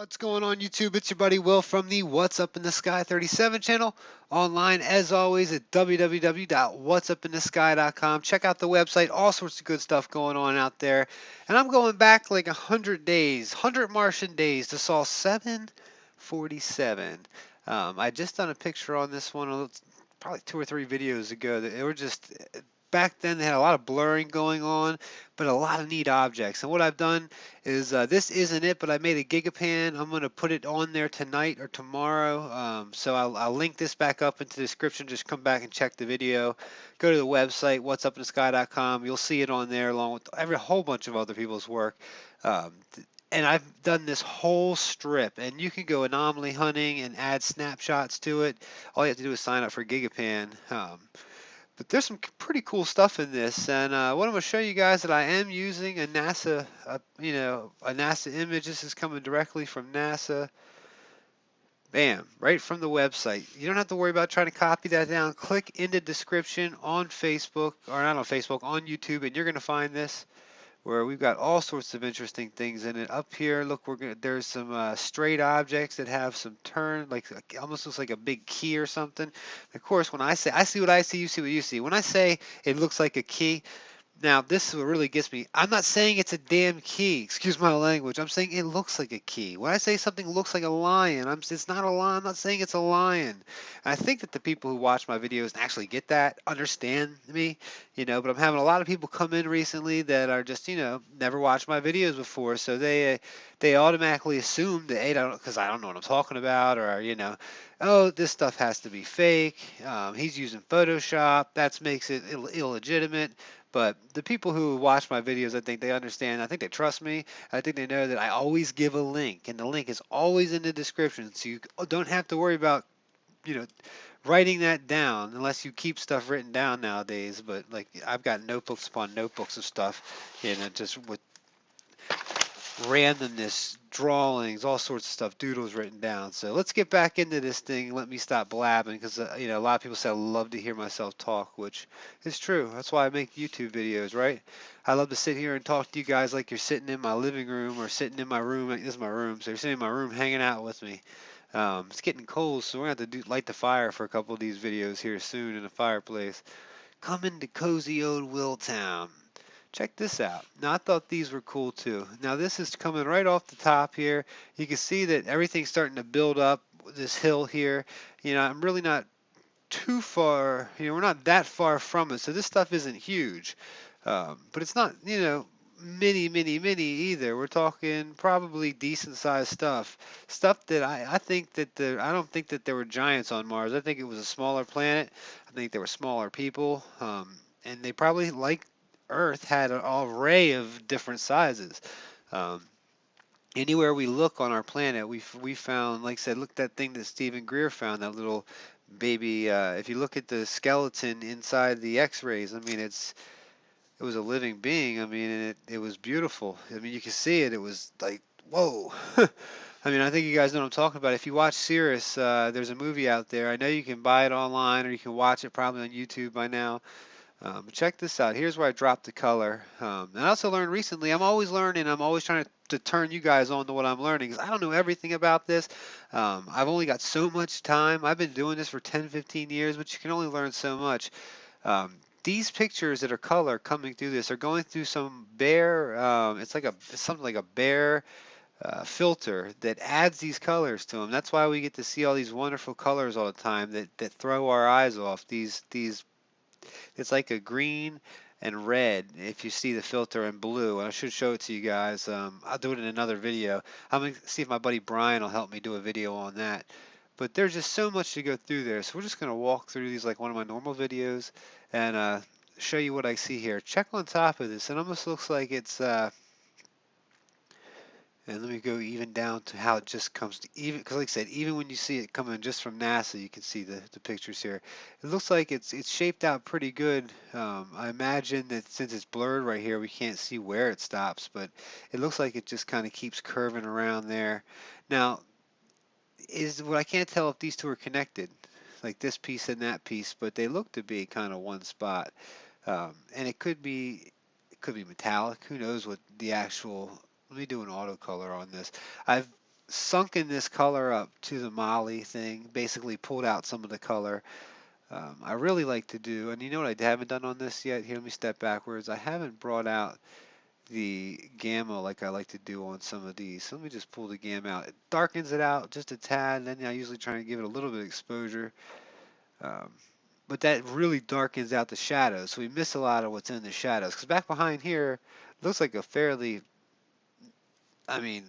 What's going on YouTube? It's your buddy Will from the What's Up in the Sky 37 channel. Online as always at www.whatsupinthesky.com. Check out the website, all sorts of good stuff going on out there. And I'm going back like 100 days, 100 Martian days to Sol 747. I just done a picture on this one probably 2 or 3 videos ago. That they were just back then they had a lot of blurring going on, but a lot of neat objects. And what I've done is this isn't it, but I made a Gigapan. I'm going to put it on there tonight or tomorrow. So I'll link this back up into the description. Just come back and check the video. Go to the website, whatsupinthesky.com. You'll see it on there along with every whole bunch of other people's work. Um, and I've done this whole strip, and you can go anomaly hunting and add snapshots to it. All you have to do is sign up for Gigapan. But there's some pretty cool stuff in this, and what I'm going to show you guys that I am using a NASA, a NASA image. This is coming directly from NASA. Bam, right from the website. You don't have to worry about trying to copy that down. Click in the description on Facebook, or not on Facebook, on YouTube, and you're going to find this where we've got all sorts of interesting things in it. Up here, look, there's some straight objects that have some turn, like almost looks like a big key or something. Of course, when I say I see what I see, you see what you see. When I say it looks like a key, now, this is what really gets me. I'm not saying it's a damn key. Excuse my language. I'm saying it looks like a key. When I say something looks like a lion, it's not a lion. I'm not saying it's a lion. And I think that the people who watch my videos actually get that, understand me, but I'm having a lot of people come in recently that are just, never watched my videos before. So they automatically assume that, hey, because I don't know what I'm talking about, or, oh, this stuff has to be fake. He's using Photoshop. That makes it illegitimate. But the people who watch my videos, I think they understand. I think they trust me. I think they know that I always give a link, and the link is always in the description, so you don't have to worry about, you know, writing that down unless you keep stuff written down nowadays. But like I've got notebooks upon notebooks of stuff, just with randomness, drawings, all sorts of stuff, doodles written down. So let's get back into this thing. Let me stop blabbing because a lot of people say I love to hear myself talk, which is true. That's why I make YouTube videos, right? I love to sit here and talk to you guys like you're sitting in my living room or sitting in my room. Like this is my room, so you're sitting in my room hanging out with me. It's getting cold, so we're gonna have to light the fire for a couple of these videos here soon in the fireplace. Come into cozy old Willtown. Check this out. Now I thought these were cool too. Now this is coming right off the top here. You can see that everything's starting to build up this hill here. I'm really not too far, we're not that far from it. So this stuff isn't huge. But it's not, mini either. We're talking probably decent sized stuff. Stuff that I think that I don't think that there were giants on Mars. I think it was a smaller planet. I think there were smaller people. And they probably, like Earth, had an array of different sizes. Um, Anywhere we look on our planet, we found, like I said, look at that thing that Stephen Greer found, that little baby. If you look at the skeleton inside the X-rays, I mean, it was a living being. I mean, and it was beautiful. I mean, you can see it. It was like, whoa. I mean, I think you guys know what I'm talking about. If you watch Cirrus, there's a movie out there. I know you can buy it online or you can watch it probably on YouTube by now. Check this out. Here's where I dropped the color. And I also learned recently, I'm always learning. I'm always trying to turn you guys on to what I'm learning because I don't know everything about this. I've only got so much time. I've been doing this for 10, 15 years, but you can only learn so much. Um, these pictures that are color coming through this are going through some bare, it's something like a bare filter that adds these colors to them. That's why we get to see all these wonderful colors all the time that throw our eyes off. These it's like a green and red if you see the filter, and blue. And I should show it to you guys. I'll do it in another video. I'm going to see if my buddy Brian will help me do a video on that. But there's just so much to go through there. So we're just going to walk through these like one of my normal videos and show you what I see here. Check on top of this. It almost looks like it's and let me go even down to how it just comes to even, because like I said, even when you see it coming just from NASA, you can see the pictures here. It looks like it's shaped out pretty good. I imagine that since it's blurred right here, we can't see where it stops, but it looks like it just kind of keeps curving around there. Now, is what I can't tell if these two are connected, like this piece and that piece, but they look to be kind of one spot. And it could be metallic. Who knows what the actual. Let me do an auto color on this. I've sunken this color up to the Molly thing, basically pulled out some of the color. I really like to do, and you know what I haven't done on this yet? Here, let me step backwards. I haven't brought out the gamma like I like to do on some of these. So let me just pull the gamma out. It darkens it out just a tad, and then I usually try and give it a little bit of exposure. Um, but that really darkens out the shadows, so we miss a lot of what's in the shadows. Because back behind here, looks like a fairly, I mean,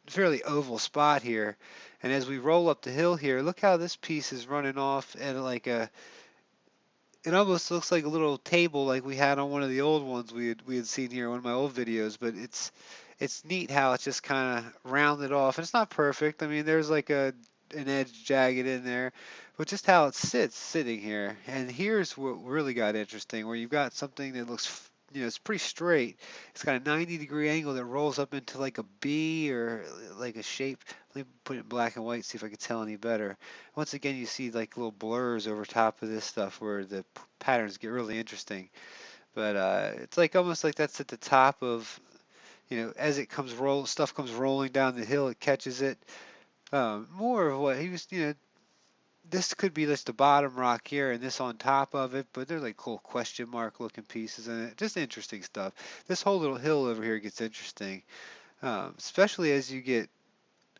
fairly oval spot here. And as we roll up the hill here, look how this piece is running off and like a, it almost looks like a little table like we had on one of the old ones we had seen here in one of my old videos, but it's neat how it's just kind of rounded off. And it's not perfect. I mean, there's like an edge jagged in there, but just how it sits sitting here. And here's what really got interesting, where you've got something that looks, it's pretty straight. It's got a 90-degree angle that rolls up into like a B or like a shape. Let me put it in black and white, see if I can tell any better. Once again, you see like little blurs over top of this stuff where the patterns get really interesting. But it's like almost like that's at the top of, as it stuff comes rolling down the hill, it catches it. More of what he was, this could be just the bottom rock here and this on top of it, but they're like cool question mark looking pieces in it. Just interesting stuff. This whole little hill over here gets interesting, especially as you get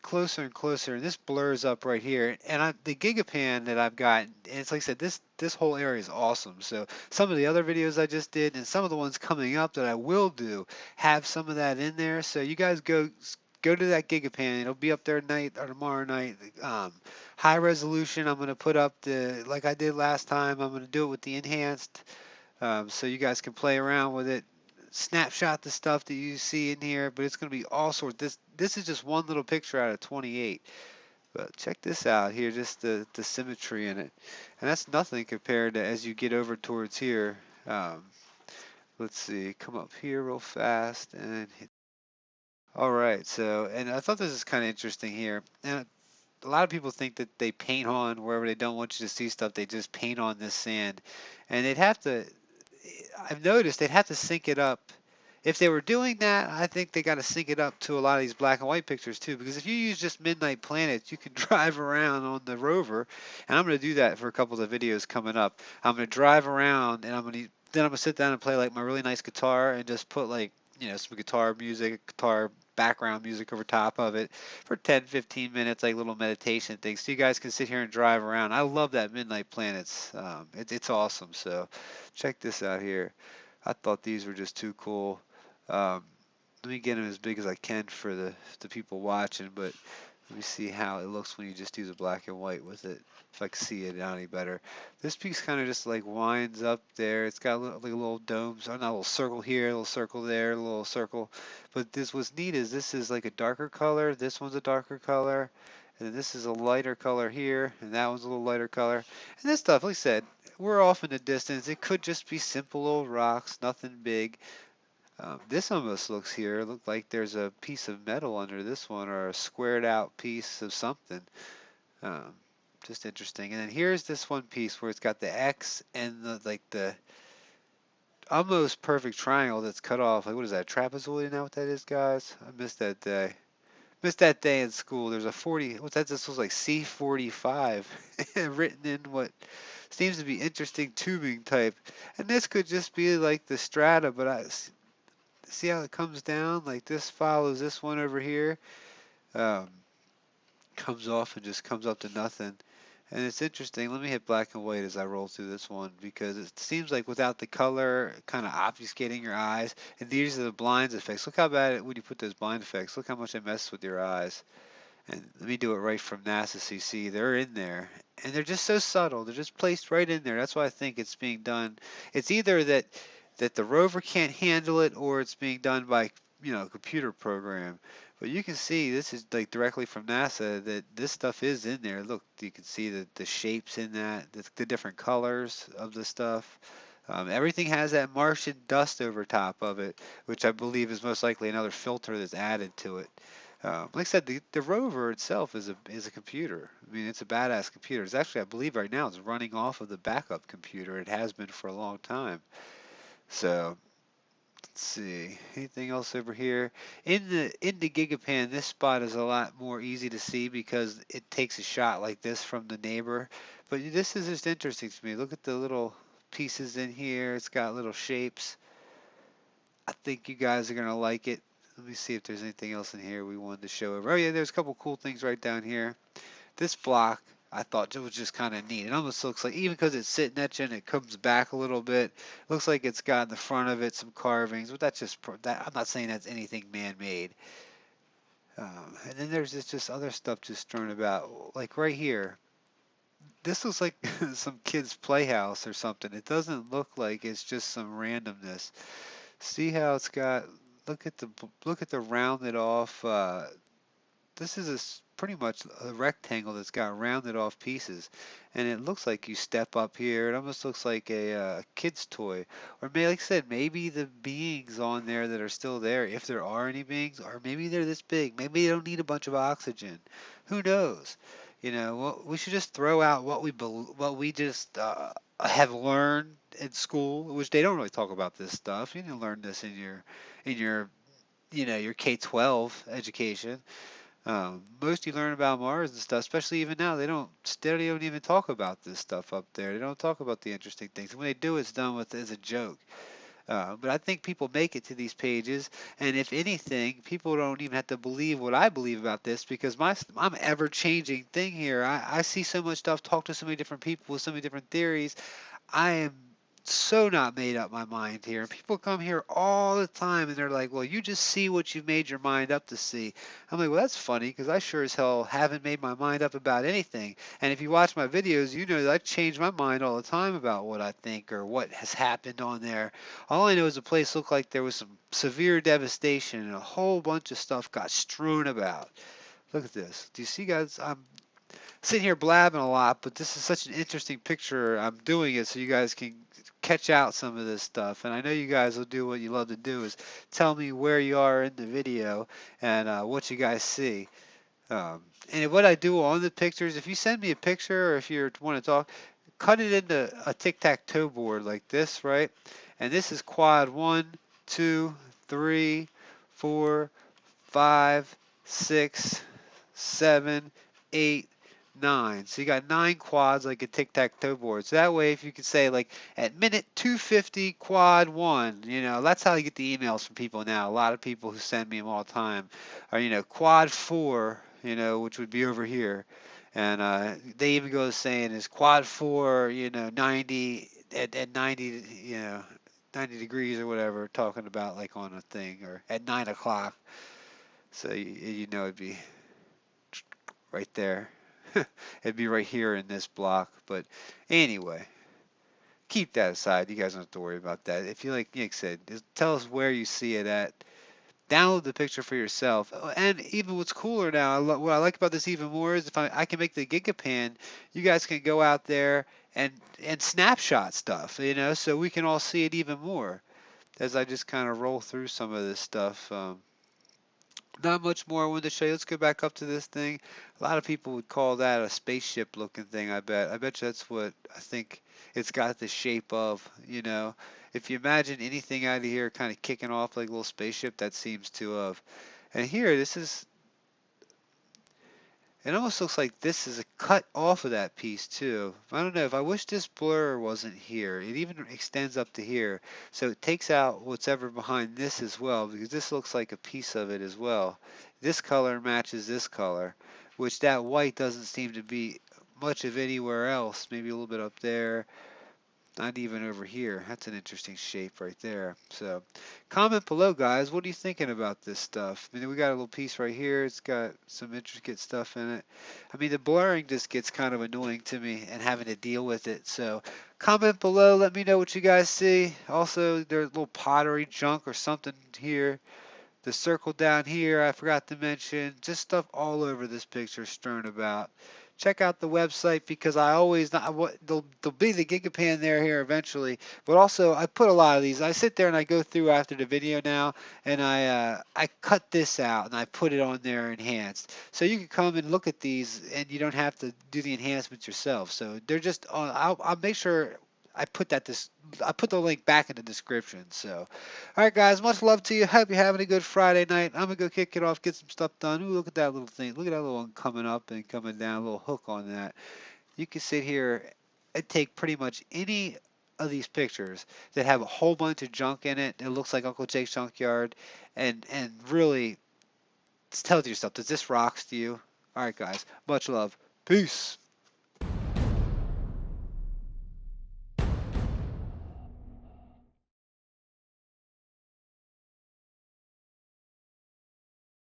closer and closer, and this blurs up right here. And the Gigapan that I've got, and it's like I said, this whole area is awesome. So some of the other videos I just did, and some of the ones coming up that I will do, have some of that in there. So you guys go to that Gigapan. It'll be up there tonight or tomorrow night. Um, High resolution. I'm gonna put up the like I did last time. I'm gonna do it with the enhanced, so you guys can play around with it, snapshot the stuff that you see in here, but it's going to be all sorts. This is just one little picture out of 28. But check this out here, just the symmetry in it, and that's nothing compared to as you get over towards here. Um, let's see, come up here real fast and hit. All right, so and I thought this is kind of interesting here. And a lot of people think that they paint on wherever they don't want you to see stuff. They just paint on this sand, and they'd have to. I've noticed they'd have to sync it up. If they were doing that, I think they got to sync it up to a lot of these black and white pictures too. Because if you use just Midnight Planets, you can drive around on the Rover, and I'm going to do that for a couple of the videos coming up. I'm going to drive around, and then I'm gonna sit down and play like my really nice guitar and just put like some guitar music, guitar background music over top of it for 10, 15 minutes, like little meditation things. So you guys can sit here and drive around. I love that Midnight Planets. It's awesome. So check this out here. I thought these were just too cool. Um, Let me get them as big as I can for the people watching, but let me see how it looks when you just use a black and white with it. If I can see it any better. This piece kind of just like winds up there. It's got like a little dome, so not a little circle here, a little circle there, a little circle. But what's neat is this is like a darker color. This one's a darker color. And then this is a lighter color here, and that one's a little lighter color. And this stuff, like I said, we're off in the distance. It could just be simple old rocks, nothing big. This almost looks here, look like there's a piece of metal under this one or a squared out piece of something. Um, just interesting. And then here's this one piece where it's got the X and the almost perfect triangle that's cut off. Like what is that? Trapezoid? You know what that is, guys? I missed that day. Missed that day in school. There's a 40. What's that? This was like C45 written in what seems to be interesting tubing type. And this could just be like the strata, but I see how it comes down? Like this follows this one over here, um, comes off and just comes up to nothing. And it's interesting. Let me hit black and white as I roll through this one because it seems like without the color kind of obfuscating your eyes, and these are the blinds effects. Look how bad when you put those blind effects. Look how much it messes with your eyes. And let me do it right from NASA CC. They're in there. And they're just so subtle. They're just placed right in there. That's why I think it's being done. It's either that the rover can't handle it or it's being done by, a computer program. But you can see this is like directly from NASA that this stuff is in there. Look, you can see the shapes in that, the different colors of the stuff. Everything has that Martian dust over top of it, which I believe is most likely another filter that's added to it. Like I said, the rover itself is a computer. I mean, it's a badass computer. It's actually, I believe, right now it's running off of the backup computer. It has been for a long time. So Let's see. Anything else over here? In the Gigapan, this spot is a lot more easy to see because it takes a shot like this from the neighbor. But this is just interesting to me. Look at the little pieces in here. It's got little shapes. I think you guys are gonna like it. Let me see if there's anything else in here we wanted to show over. Oh yeah, there's a couple cool things right down here. This block, I thought it was just kind of neat. It almost looks like, even because it's sitting etching, and it comes back a little bit. Looks like it's got in the front of it some carvings, but that's just that. I'm not saying that's anything man-made. And then there's just other stuff just thrown about, like right here. This looks like some kid's playhouse or something. It doesn't look like it's just some randomness. See how it's got? Look at the rounded off. This is pretty much a rectangle that's got rounded off pieces, and it looks like you step up here. It almost looks like a kid's toy, or maybe, like I said, maybe the beings on there that are still there, if there are any beings, or maybe they're this big. Maybe they don't need a bunch of oxygen. Who knows? Well, we should just throw out what we just have learned in school, which they don't really talk about this stuff. You didn't learn this in your your K-12 education. Most you learn about Mars and stuff, especially even now, they don't even talk about this stuff up there. They don't talk about the interesting things. When they do, it's done with as a joke. But I think people make it to these pages, and if anything, people don't even have to believe what I believe about this because I'm ever changing thing here. I see so much stuff, talk to so many different people with so many different theories. I am so not made up my mind here. And people come here all the time and they're like, well, you just see what you've made your mind up to see. I'm like, well, that's funny because I sure as hell haven't made my mind up about anything. And if you watch my videos, you know that I change my mind all the time about what I think or what has happened on there. All I know is the place looked like there was some severe devastation and a whole bunch of stuff got strewn about. Look at this. Do you see, guys? I'm sitting here blabbing a lot, but this is such an interesting picture. I'm doing it so you guys can catch out some of this stuff. And I know you guys will do what you love to do is tell me where you are in the video and what you guys see. And what I do on the pictures, if you send me a picture or if you want to talk, cut it into a tic-tac-toe board like this, right? And this is quad 1, 2, 3, 4, 5, 6, 7, 8, 9. So you got 9 quads like a tic-tac-toe board. So that way, if you could say like at minute 250 quad 1, that's how you get the emails from people now. A lot of people who send me them all the time are, quad 4, which would be over here. And they even go saying is quad 4, 90 at 90, 90 degrees or whatever, talking about like on a thing or at 9 o'clock. So it'd be right there. It'd be right here in this block. But anyway, keep that aside. You guys don't have to worry about that. If you like Nick said, just tell us where you see it at. Download the picture for yourself. Oh, and even what's cooler now, what I like about this even more is if I can make the Gigapan, you guys can go out there and snapshot stuff, so we can all see it even more as I just kind of roll through some of this stuff. Not much more I wanted to show you. Let's go back up to this thing. A lot of people would call that a spaceship looking thing, I bet. I bet you that's what I think it's got the shape of, If you imagine anything out of here kind of kicking off like a little spaceship, that seems to have. And here, it almost looks like this is a cut off of that piece too. I don't know, if I wish this blur wasn't here. It even extends up to here. So it takes out what's ever behind this as well, because this looks like a piece of it as well. This color matches this color, which that white doesn't seem to be much of anywhere else. Maybe a little bit up there. Not even over here. That's an interesting shape right there. So comment below, guys. What are you thinking about this stuff? I mean, we got a little piece right here. It's got some intricate stuff in it. I mean, the blurring just gets kind of annoying to me and having to deal with it. So comment below. Let me know what you guys see. Also, there's a little pottery junk or something here. The circle down here, I forgot to mention. Just stuff all over this picture strewn about. Check out the website because I always there'll be the Gigapan here eventually, but also I put a lot of these. I sit there and I go through after the video now, and I cut this out and I put it on there enhanced, so you can come and look at these and you don't have to do the enhancements yourself. So they're just on. I'll make sure I put the link back in the description. So, all right, guys, much love to you. Hope you're having a good Friday night. I'm gonna go kick it off, get some stuff done. Ooh, look at that little thing. Look at that little one coming up and coming down. A little hook on that. You can sit here and take pretty much any of these pictures that have a whole bunch of junk in it. It looks like Uncle Jake's junkyard, and really tell yourself, does this rocks to you? All right, guys, much love. Peace.